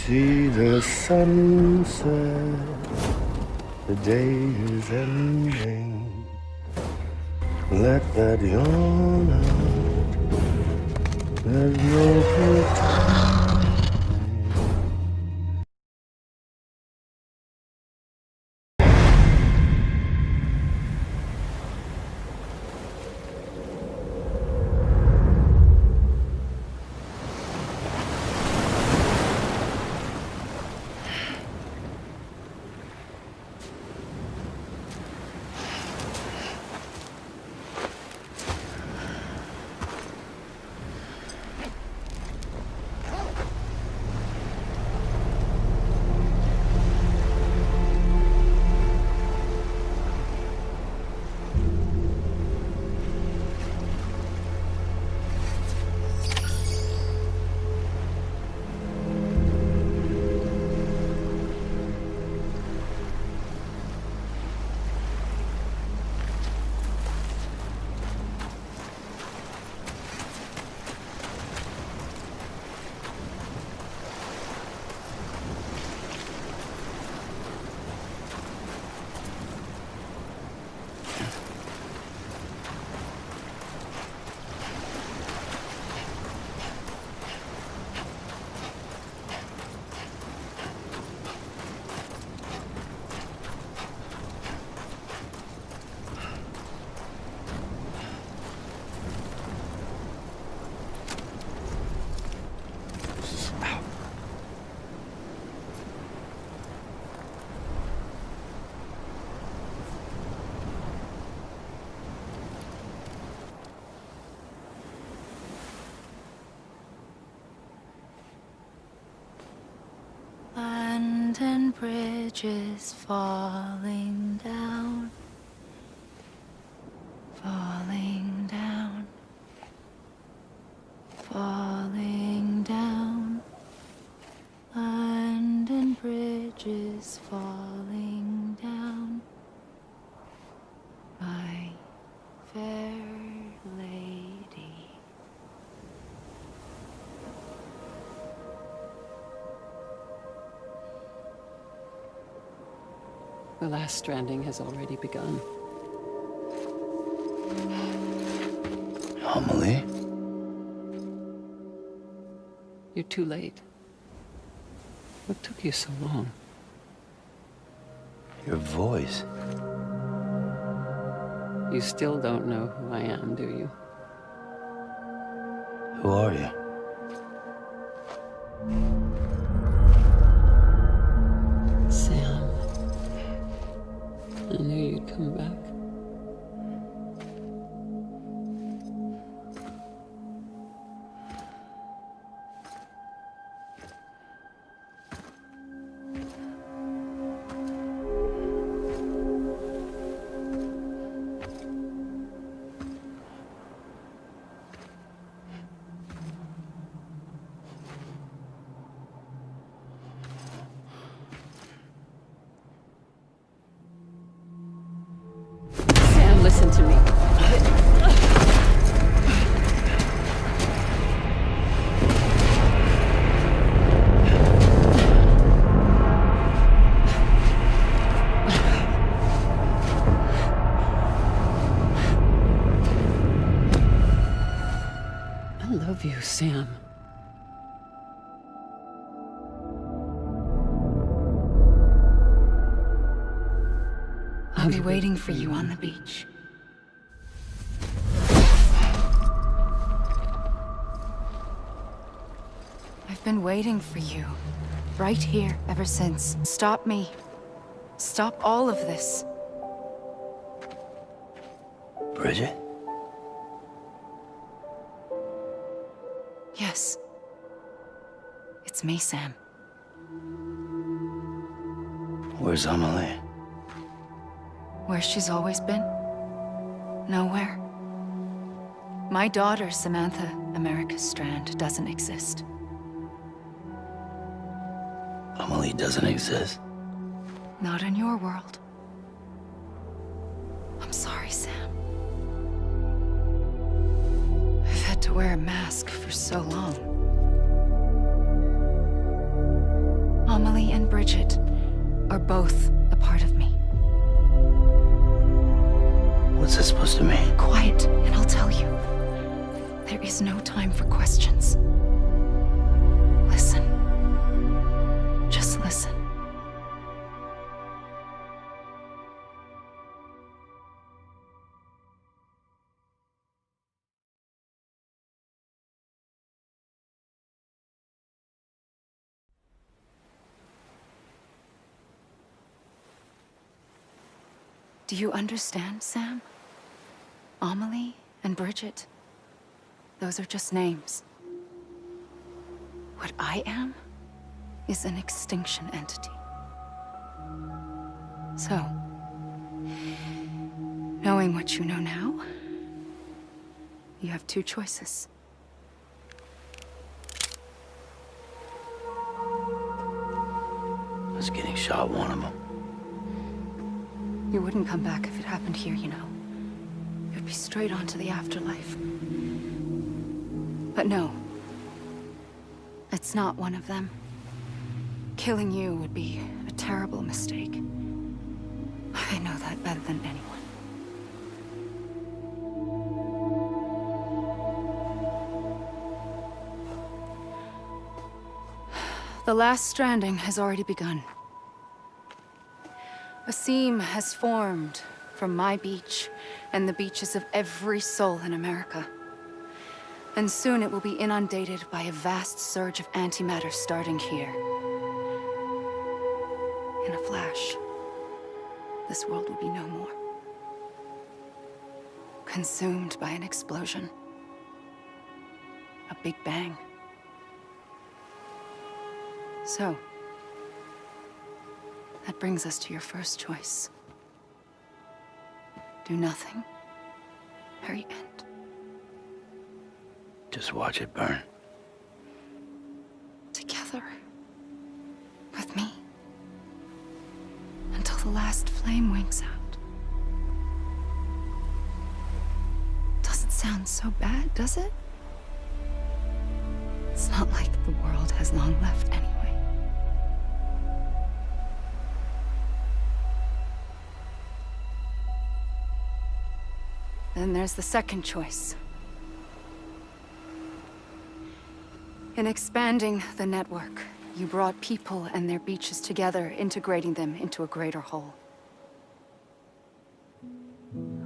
see the sunset, the day is ending. Let that yawn out, there's no pretending. And bridges falling down, falling down, falling down. London bridges falling down, my fair lady. The last stranding has already begun. Amelie? You're too late. What took you so long? Your voice. You still don't know who I am, do you? Who are you? Sam. I knew you'd come back. Listen to me. I love you, Sam. I'll be waiting for you on the beach. I've been waiting for you, right here, ever since. Stop me. Stop all of this. Bridget? Yes. It's me, Sam. Where's Amelie? Where she's always been. Nowhere. My daughter, Samantha America Strand, doesn't exist. Amelie doesn't exist. Not in your world. I'm sorry, Sam. I've had to wear a mask for so long. and Bridget are both a part of me. What's this supposed to mean? Quiet, and I'll tell you. There is no time for questions. Listen. Just listen. Do you understand, Sam? Amelie and Bridget, those are just names. What I am is an extinction entity. So, knowing what you know now, you have two choices. Was getting shot one of them. You wouldn't come back if it happened here, you know. You'd be straight on to the afterlife. But no. It's not one of them. Killing you would be a terrible mistake. I know that better than anyone. The last stranding has already begun. A seam has formed from my beach and the beaches of every soul in America. And soon it will be inundated by a vast surge of antimatter starting here. In a flash, this world will be no more. Consumed by an explosion. A big bang. So, that brings us to your first choice. Do nothing. Very end. Just watch it burn. Together. With me. Until the last flame winks out. Doesn't sound so bad, does it? It's not like the world has long left anyway. Then there's the second choice. In expanding the network, you brought people and their beaches together, integrating them into a greater whole.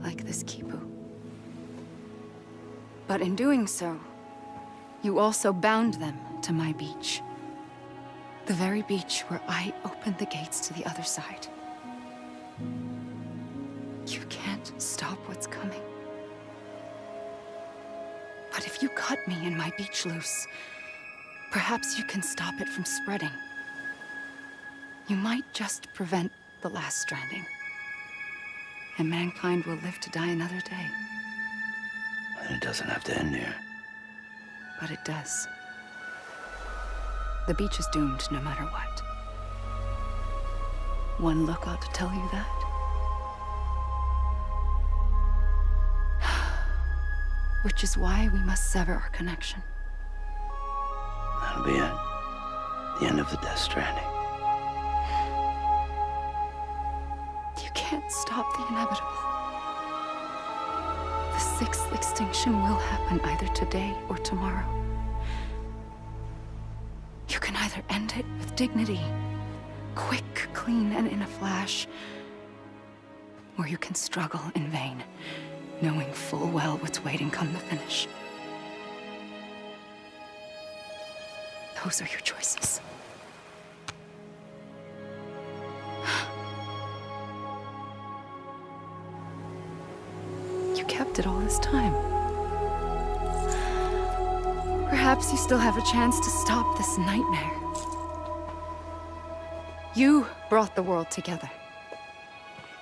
Like this Kipu. But in doing so, you also bound them to my beach. The very beach where I opened the gates to the other side. You can't stop what's coming. But if you cut me and my beach loose, perhaps you can stop it from spreading. You might just prevent the last stranding. And mankind will live to die another day. And it doesn't have to end here. But it does. The beach is doomed no matter what. One look ought to tell you that. Which is why we must sever our connection. That'll be it. The end of the Death Stranding. You can't stop the inevitable. The sixth extinction will happen either today or tomorrow. You can either end it with dignity, quick, clean, and in a flash, or you can struggle in vain, knowing full well what's waiting come the finish. Those are your choices. You kept it all this time. Perhaps you still have a chance to stop this nightmare. You brought the world together.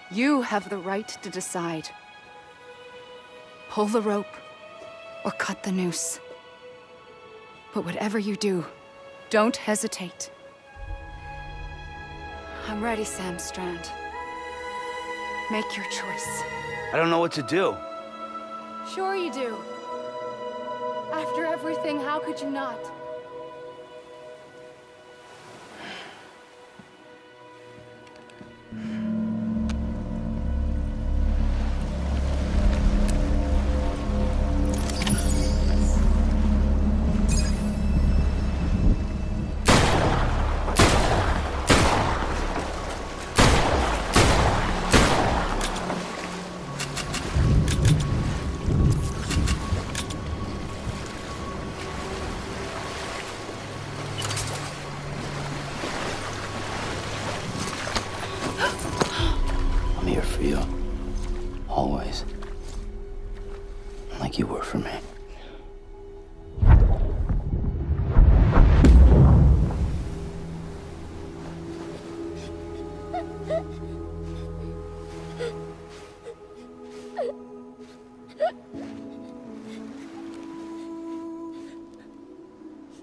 You have the right to decide. Pull the rope or cut the noose. But whatever you do, don't hesitate. I'm ready, Sam Strand. Make your choice. I don't know what to do. Sure you do. After everything, how could you not?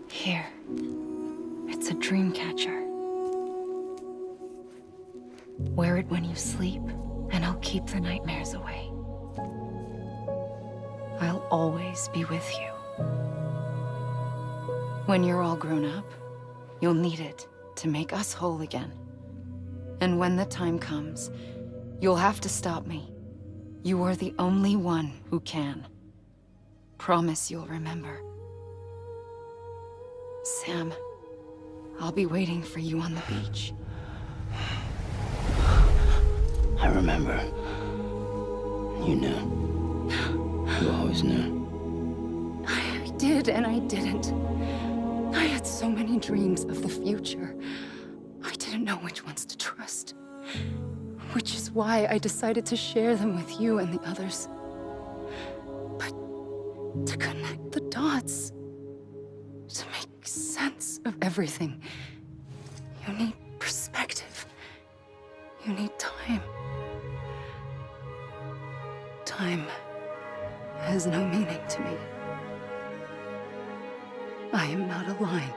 Here. It's a dream catcher. Wear it when you sleep, and I'll keep the nightmares away. I'll always be with you. When you're all grown up, you'll need it to make us whole again. And when the time comes, you'll have to stop me. You are the only one who can. Promise you'll remember. Sam, I'll be waiting for you on the beach. I remember. You knew. You always knew. I did and I didn't. I had so many dreams of the future. I didn't know which ones to trust. Which is why I decided to share them with you and the others. But to connect the dots, to make sense of everything, you need perspective. You need time. Time has no meaning to me. I am not a line.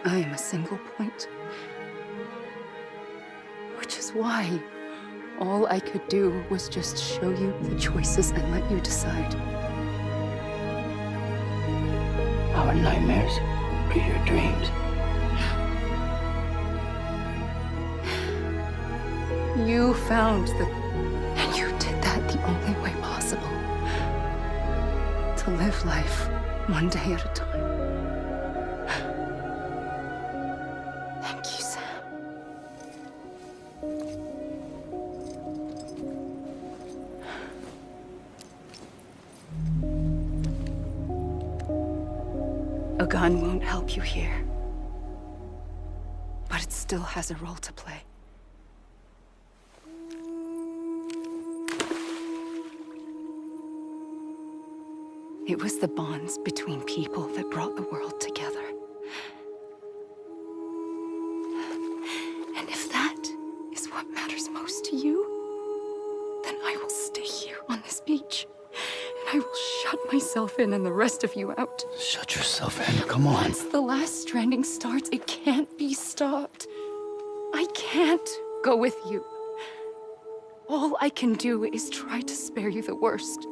I am a single point. Which is why all I could do was just show you the choices and let you decide. Our nightmares or your dreams? You found the... And you did that the only way possible. To live life one day at a time. Thank you, Sam. A gun won't help you here. But it still has a role to play. It was the bonds between people that brought the world together. And if that is what matters most to you, then I will stay here on this beach. And I will shut myself in and the rest of you out. Shut yourself in, come on. Once the last stranding starts, it can't be stopped. I can't go with you. All I can do is try to spare you the worst.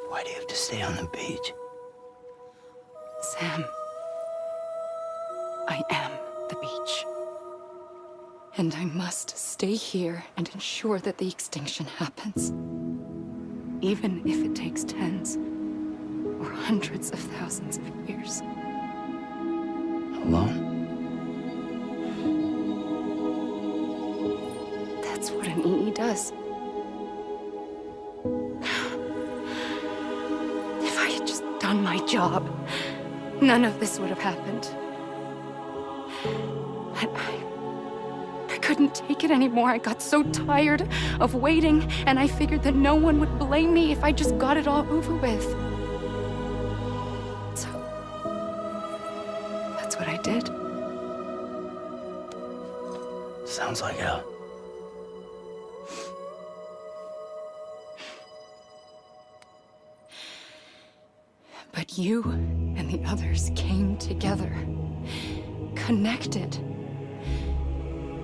Why do you have to stay on the beach? Sam, I am the beach. And I must stay here and ensure that the extinction happens. Even if it takes tens or hundreds of thousands of years. Alone? That's what an EE does. If I had just done my job, none of this would have happened. But I couldn't take it anymore. I got so tired of waiting, and I figured that no one would blame me if I just got it all over with. So, that's what I did. Sounds like hell. But you and the others came together, connected.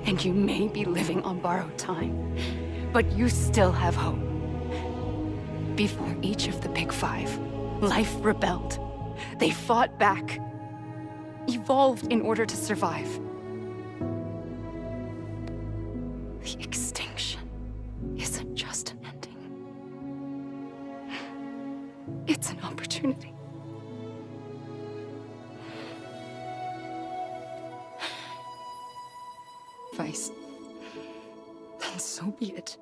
And you may be living on borrowed time, but you still have hope. Before each of the Big Five, life rebelled. They fought back, evolved in order to survive. The extinction isn't just an ending. It's an opportunity. Vice, then so be it.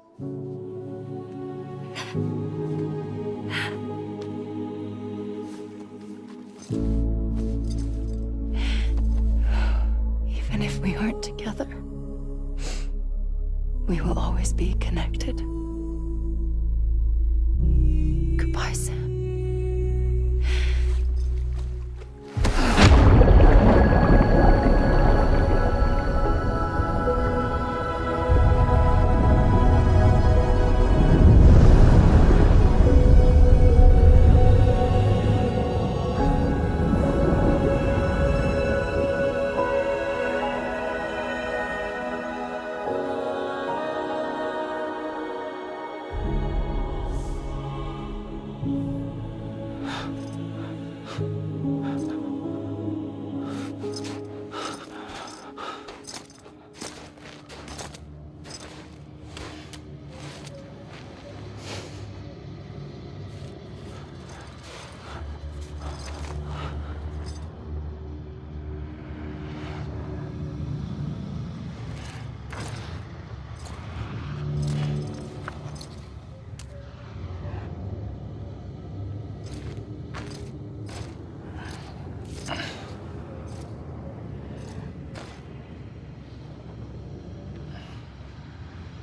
Even if we aren't together, we will always be connected. Goodbye, Sam.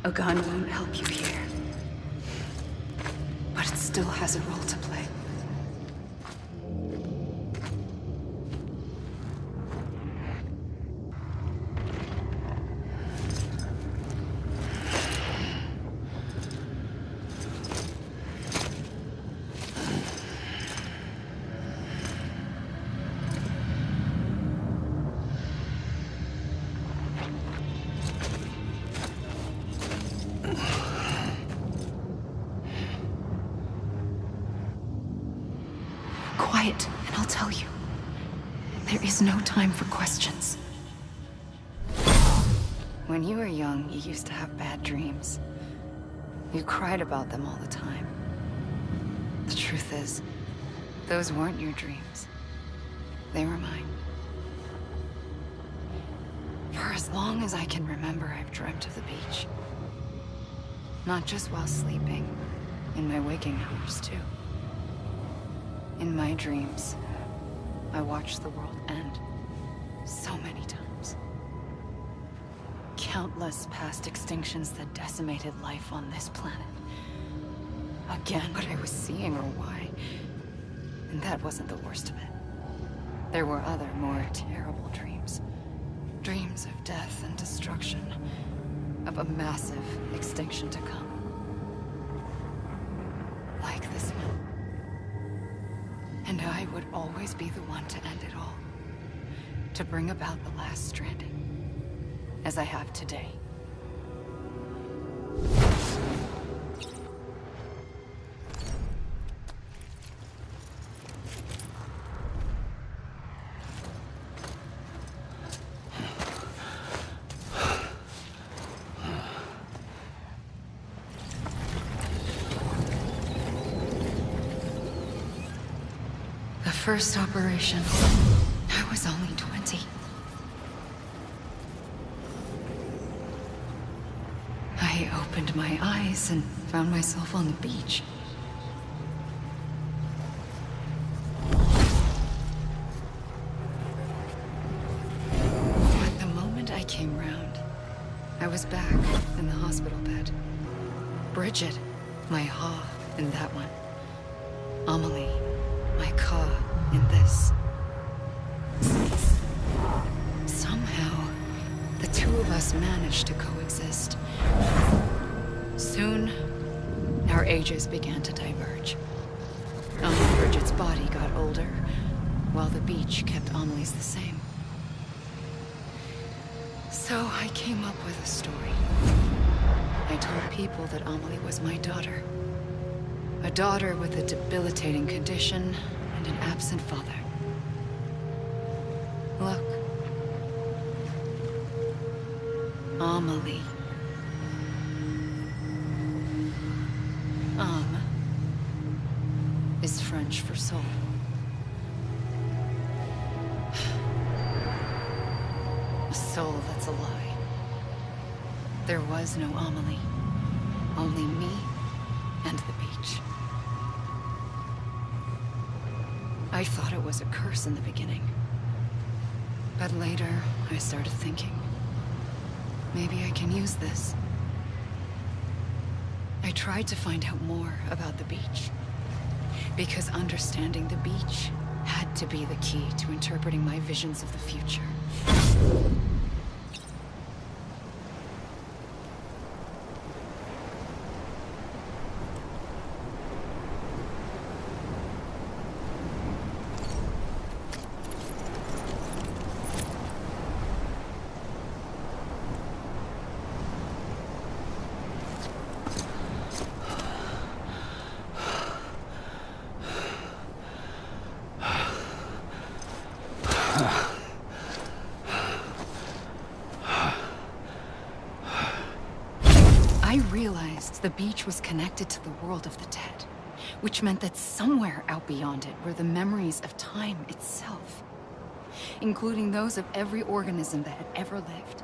A gun won't help you here. But it still has a role to play. Quiet, and I'll tell you. There is no time for questions. When you were young, you used to have bad dreams. You cried about them all the time. The truth is, those weren't your dreams. They were mine. For as long as I can remember, I've dreamt of the beach. Not just while sleeping, in my waking hours too. In my dreams, I watched the world end so many times. Countless past extinctions that decimated life on this planet. Again, what I was seeing or why. And that wasn't the worst of it. There were other, more terrible dreams. Dreams of death and destruction. Of a massive extinction to come. Like this one. And I would always be the one to end it all. To bring about the last stranding. As I have today. The first operation, I was only 20. I opened my eyes and found myself on the beach. But the moment I came round, I was back in the hospital bed. Bridget, my Ha in that one. Amelie, my Ka in this. Somehow, the two of us managed to coexist. Soon, our ages began to diverge. Bridget's body got older, while the beach kept Amelie's the same. So I came up with a story. I told people that Amelie was my daughter. A daughter with a debilitating condition and an absent father. Look. Amelie. Is French for soul. A soul that's a lie. There was no Amelie. Only me and the beach. I thought it was a curse in the beginning. But later, I started thinking, maybe I can use this. I tried to find out more about the beach. Because understanding the beach had to be the key to interpreting my visions of the future. I realized the beach was connected to the world of the dead, which meant that somewhere out beyond it were the memories of time itself, including those of every organism that had ever lived.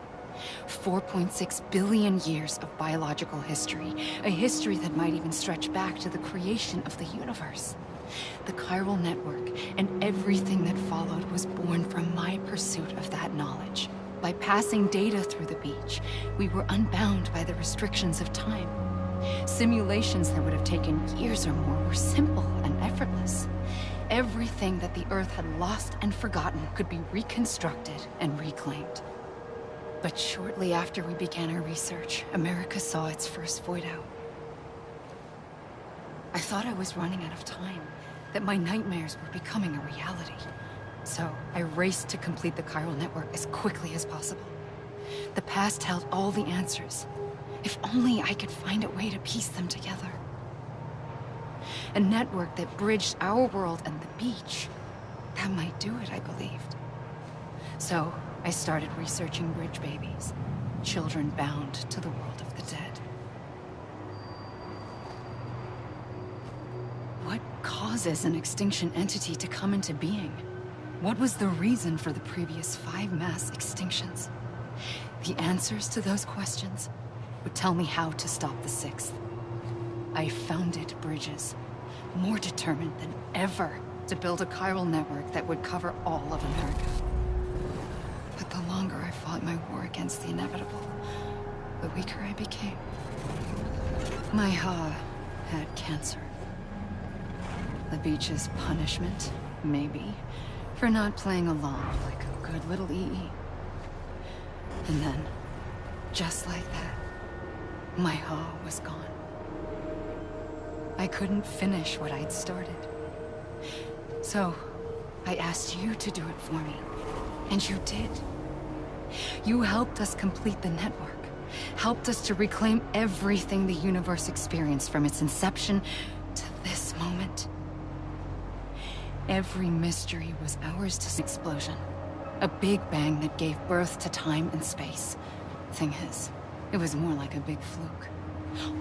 4.6 billion years of biological history, a history that might even stretch back to the creation of the universe. The chiral network and everything that followed was born from my pursuit of that knowledge. By passing data through the beach, we were unbound by the restrictions of time. Simulations that would have taken years or more were simple and effortless. Everything that the Earth had lost and forgotten could be reconstructed and reclaimed. But shortly after we began our research, America saw its first void out. I thought I was running out of time, that my nightmares were becoming a reality. So I raced to complete the chiral network as quickly as possible. The past held all the answers. If only I could find a way to piece them together. A network that bridged our world and the beach. That might do it, I believed. So I started researching bridge babies, children bound to the world of the dead. What causes an extinction entity to come into being? What was the reason for the previous 5 mass extinctions? The answers to those questions would tell me how to stop the 6th. I founded bridges, more determined than ever to build a chiral network that would cover all of America. But the longer I fought my war against the inevitable, the weaker I became. My Ha had cancer. The beach's punishment, maybe, for not playing along like a good little EE. And then, just like that, my Ha was gone. I couldn't finish what I'd started. So, I asked you to do it for me. And you did. You helped us complete the network. Helped us to reclaim everything the universe experienced from its inception to this moment. Every mystery was ours to an explosion. A big bang that gave birth to time and space. Thing is, it was more like a big fluke.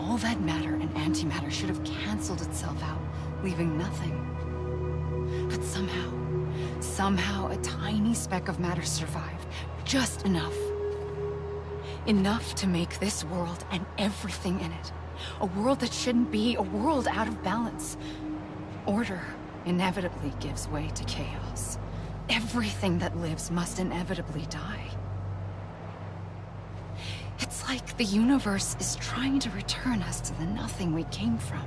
All that matter and antimatter should have canceled itself out, leaving nothing. But somehow a tiny speck of matter survived. Just enough. Enough to make this world and everything in it. A world that shouldn't be, a world out of balance. Order inevitably gives way to chaos. Everything that lives must inevitably die. It's like the universe is trying to return us to the nothing we came from.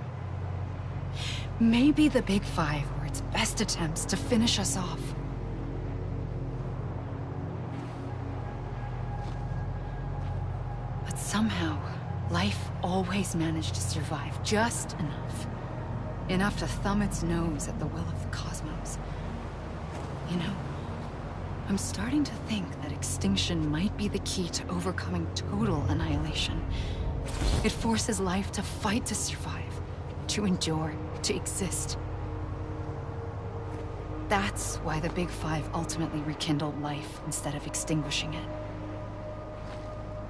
Maybe the Big Five were its best attempts to finish us off. But somehow, life always managed to survive just enough. Enough to thumb its nose at the will of the cosmos. You know, I'm starting to think that extinction might be the key to overcoming total annihilation. It forces life to fight to survive, to endure, to exist. That's why the Big Five ultimately rekindled life instead of extinguishing it.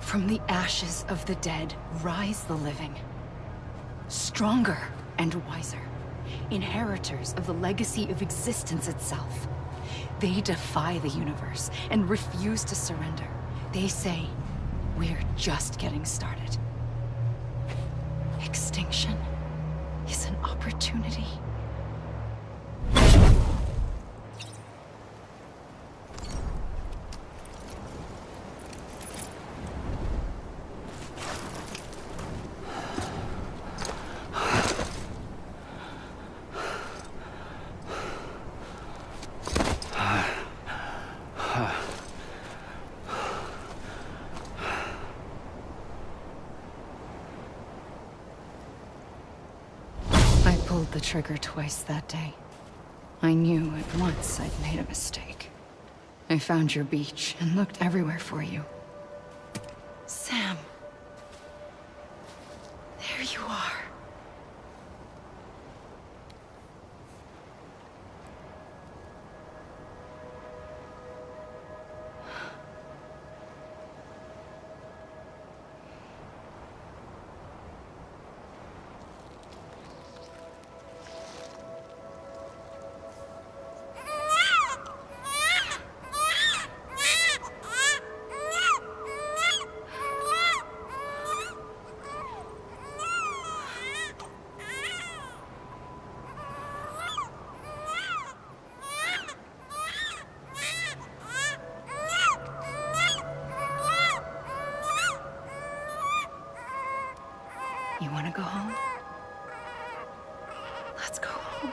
From the ashes of the dead rise the living. Stronger and wiser. Inheritors of the legacy of existence itself. They defy the universe and refuse to surrender. They say, we're just getting started. Extinction is an opportunity. The trigger twice that day. I knew at once I'd made a mistake. I found your beach and looked everywhere for you. Sam. There you are. go home? Let's go home.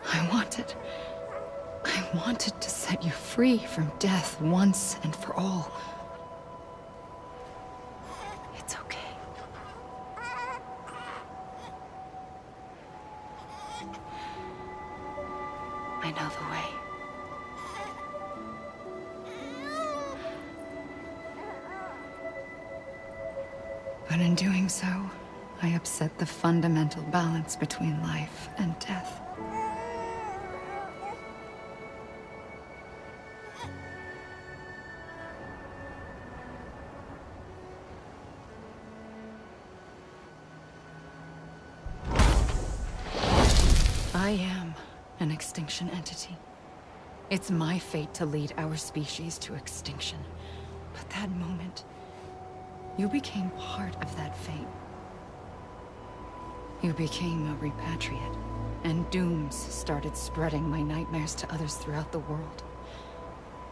I wanted to set you free from death once and for all. It's okay. I know the way. But in doing so, I upset the fundamental balance between life and death. I am an extinction entity. It's my fate to lead our species to extinction. But that moment, you became part of that fate. You became a repatriate, and dooms started spreading my nightmares to others throughout the world.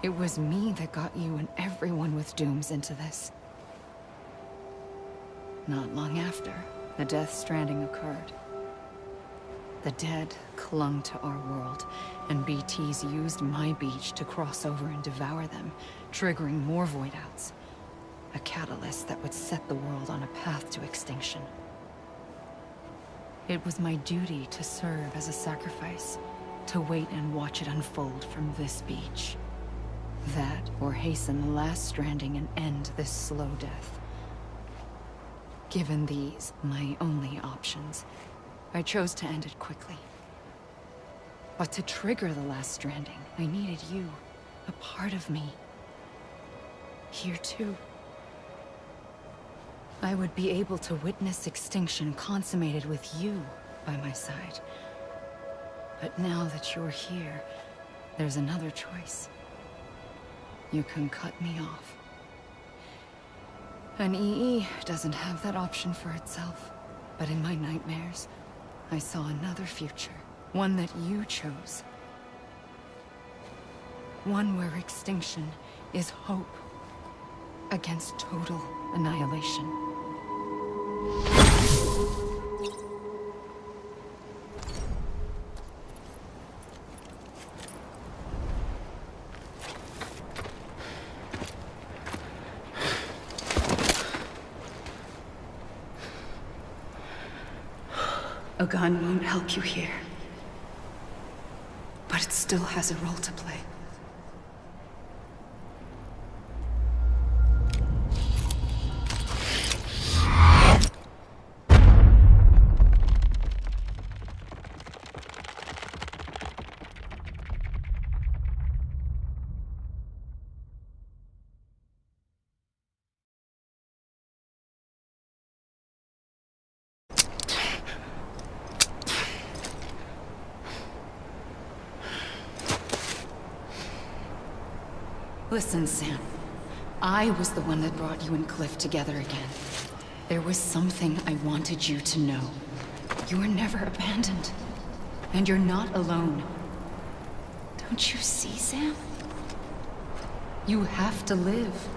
It was me that got you and everyone with dooms into this. Not long after, the Death Stranding occurred. The dead clung to our world, and BTs used my beach to cross over and devour them, triggering more void-outs. A catalyst that would set the world on a path to extinction. It was my duty to serve as a sacrifice, to wait and watch it unfold from this beach. That, or hasten the last stranding and end this slow death. Given these, my only options, I chose to end it quickly. But to trigger the last stranding, I needed you, a part of me. Here too. I would be able to witness extinction consummated with you by my side. But now that you're here, there's another choice. You can cut me off. An EE doesn't have that option for itself. But in my nightmares, I saw another future. One that you chose. One where extinction is hope against total annihilation. A gun won't help you here. But it still has a role to play. Listen, Sam. I was the one that brought you and Cliff together again. There was something I wanted you to know. You were never abandoned. And you're not alone. Don't you see, Sam? You have to live.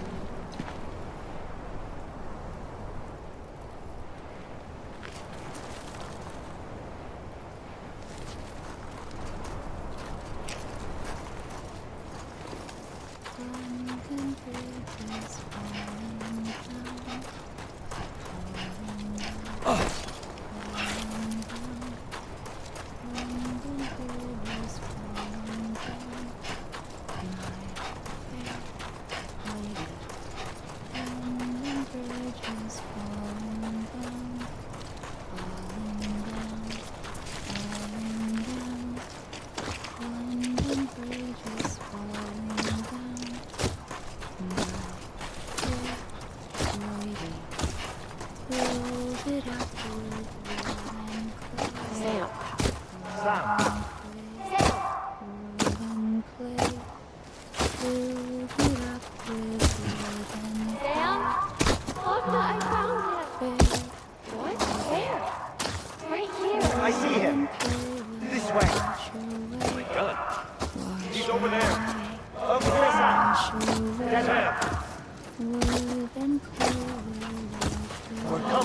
We're coming.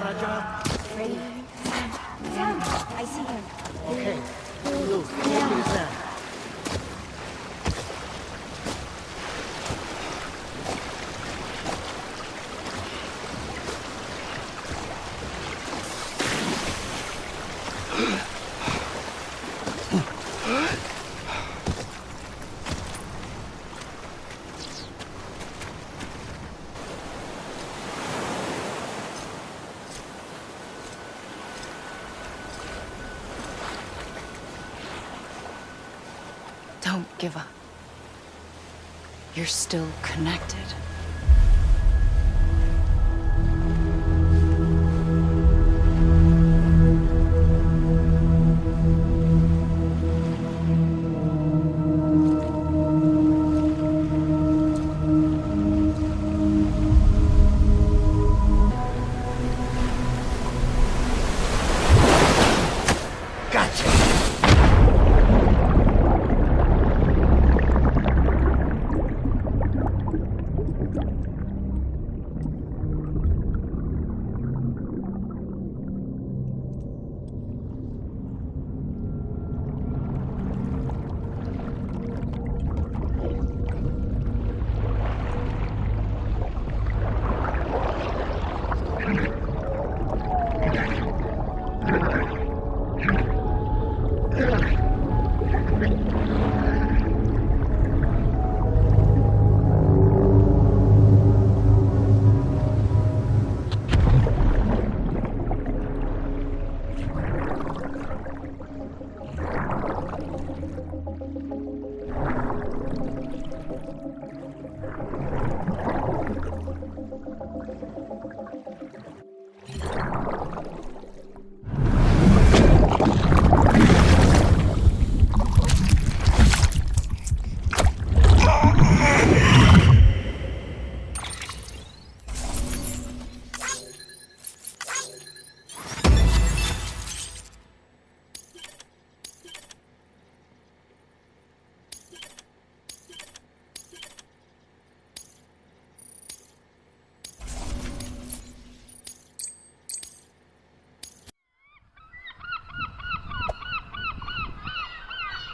Ready? Sam, I see him. Okay. Blue, take me to Sam. Don't give up. You're still connected.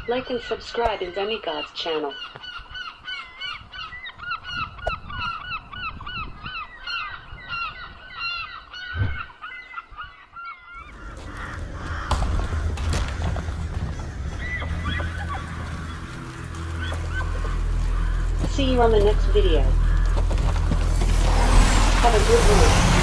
Like and subscribe in Demigod's channel. See you on the next video. Have a good one.